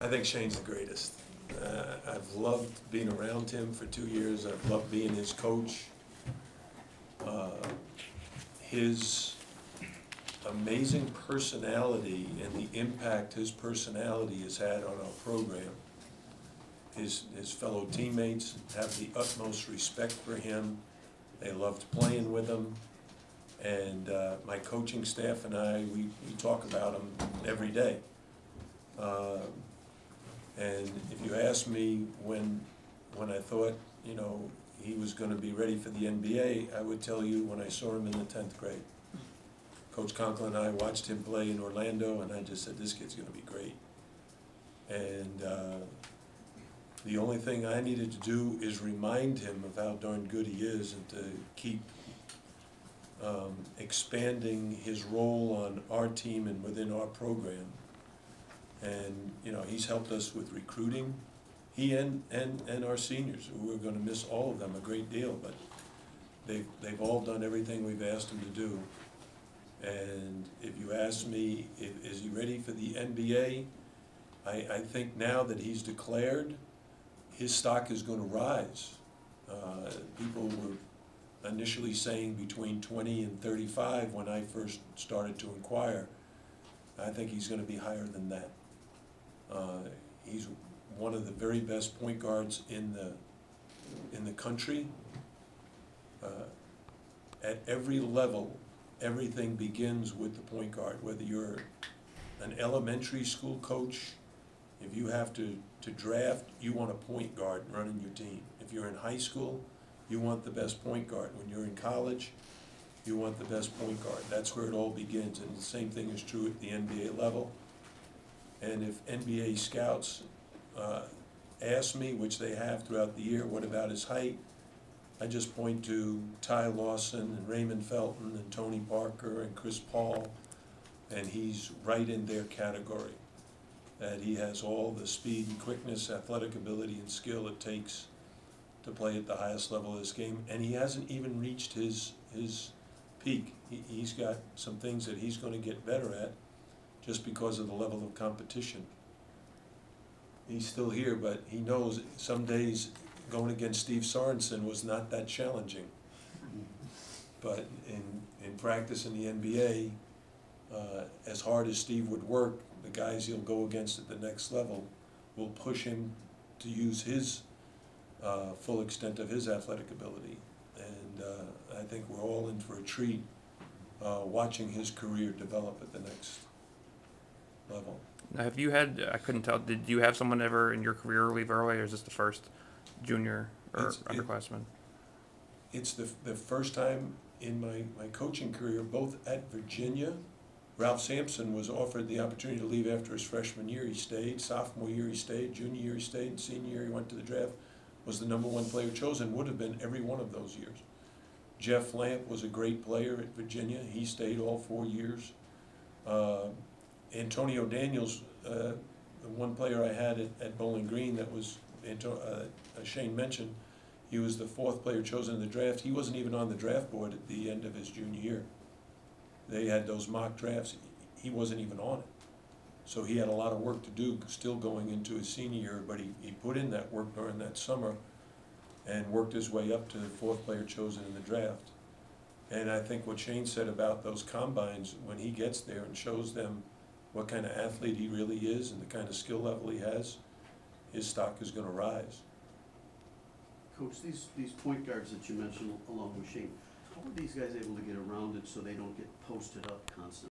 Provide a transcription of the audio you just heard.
I think Shane's the greatest. I've loved being around him for 2 years. I've loved being his coach. His amazing personality and the impact his personality has had on our program. His fellow teammates have the utmost respect for him. They loved playing with him. And my coaching staff and I, we talk about him every day. And if you ask me when I thought, he was going to be ready for the NBA, I would tell you when I saw him in the 10th grade. Coach Conklin and I watched him play in Orlando, and I just said, this kid's going to be great. And the only thing I needed to do is remind him of how darn good he is and to keep expanding his role on our team and within our program. And he's helped us with recruiting. He and our seniors, who we're going to miss all of them a great deal, but they've all done everything we've asked them to do. And if you ask me, is he ready for the NBA? I think now that he's declared, his stock is going to rise. People were initially saying between 20 and 35 when I first started to inquire. I think he's going to be higher than that. He's one of the very best point guards in the country. At every level, everything begins with the point guard. Whether you're an elementary school coach, if you have to draft, you want a point guard running your team. If you're in high school, you want the best point guard. When you're in college, you want the best point guard. That's where it all begins, and the same thing is true at the NBA level. And if NBA scouts ask me, which they have throughout the year, what about his height, I just point to Ty Lawson and Raymond Felton and Tony Parker and Chris Paul, and he's right in their category. That he has all the speed and quickness, athletic ability and skill it takes to play at the highest level of this game, and he hasn't even reached his peak. He's got some things that he's going to get better at just because of the level of competition. He's still here, but he knows some days going against Steve Sorensen was not that challenging. But in practice in the NBA, as hard as Steve would work, the guys he'll go against at the next level will push him to use his full extent of his athletic ability. And I think we're all in for a treat watching his career develop at the next level. Now, have you had, I couldn't tell, did you have someone ever in your career leave early, or is this the first junior or underclassman? It's the first time in my coaching career, both at Virginia. Ralph Sampson was offered the opportunity to leave after his freshman year. He stayed. Sophomore year he stayed. Junior year he stayed. And senior year he went to the draft. Was the #1 player chosen. Would have been every one of those years. Jeff Lamp was a great player at Virginia. He stayed all 4 years. Antonio Daniels, the one player I had at Bowling Green that was, Shane mentioned, he was the 4th player chosen in the draft. He wasn't even on the draft board at the end of his junior year. They had those mock drafts. He wasn't even on it. So he had a lot of work to do still going into his senior year, but he put in that work during that summer and worked his way up to the 4th player chosen in the draft. And I think what Shane said about those combines, when he gets there and shows them what kind of athlete he really is and the kind of skill level he has, his stock is going to rise. Coach, these point guards that you mentioned along with Shane, how are these guys able to get around it so they don't get posted up constantly?